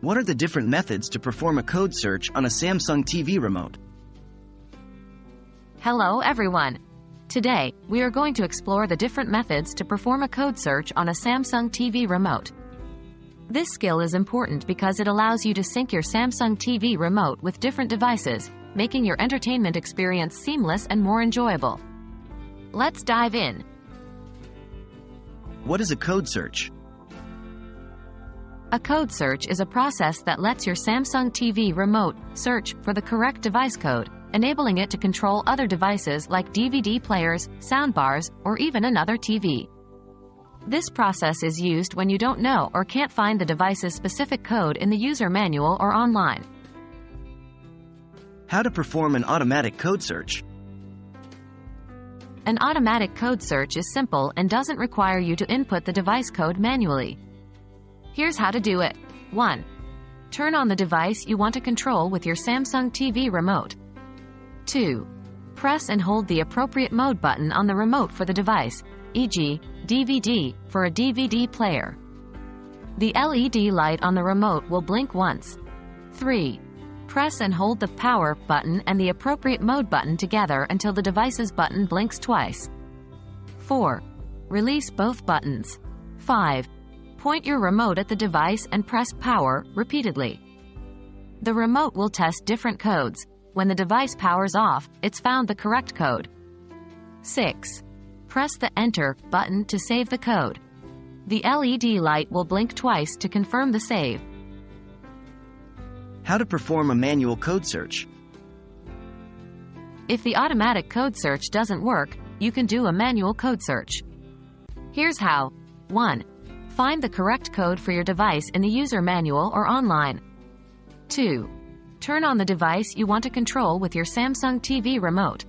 What are the different methods to perform a code search on a Samsung TV remote? Hello everyone! Today, we are going to explore the different methods to perform a code search on a Samsung TV remote. This skill is important because it allows you to sync your Samsung TV remote with different devices, making your entertainment experience seamless and more enjoyable. Let's dive in. What is a code search? A code search is a process that lets your Samsung TV remote search for the correct device code, enabling it to control other devices like DVD players, soundbars, or even another TV. This process is used when you don't know or can't find the device's specific code in the user manual or online. How to perform an automatic code search? An automatic code search is simple and doesn't require you to input the device code manually. Here's how to do it. 1. Turn on the device you want to control with your Samsung TV remote. 2. Press and hold the appropriate mode button on the remote for the device, e.g., DVD, for a DVD player. The LED light on the remote will blink once. 3. Press and hold the power button and the appropriate mode button together until the device's button blinks twice. 4. Release both buttons. 5. Point your remote at the device and press power repeatedly. The remote will test different codes. When the device powers off, it's found the correct code. 6. Press the Enter button to save the code. The LED light will blink twice to confirm the save. How to perform a manual code search? If the automatic code search doesn't work, you can do a manual code search. Here's how. 1. Find the correct code for your device in the user manual or online. 2. Turn on the device you want to control with your Samsung TV remote.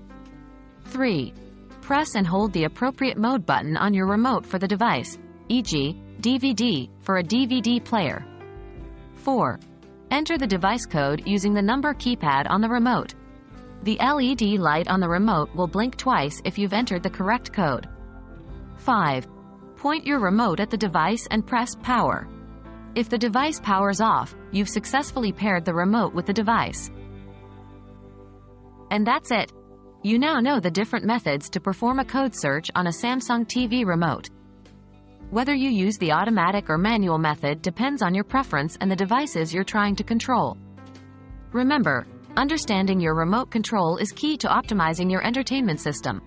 3. Press and hold the appropriate mode button on your remote for the device, e.g., DVD, for a DVD player. 4. Enter the device code using the number keypad on the remote. The LED light on the remote will blink twice if you've entered the correct code. 5. Point your remote at the device and press power. If the device powers off, you've successfully paired the remote with the device. And that's it. You now know the different methods to perform a code search on a Samsung TV remote. Whether you use the automatic or manual method depends on your preference and the devices you're trying to control. Remember, understanding your remote control is key to optimizing your entertainment system.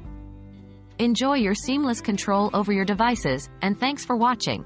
Enjoy your seamless control over your devices, and thanks for watching.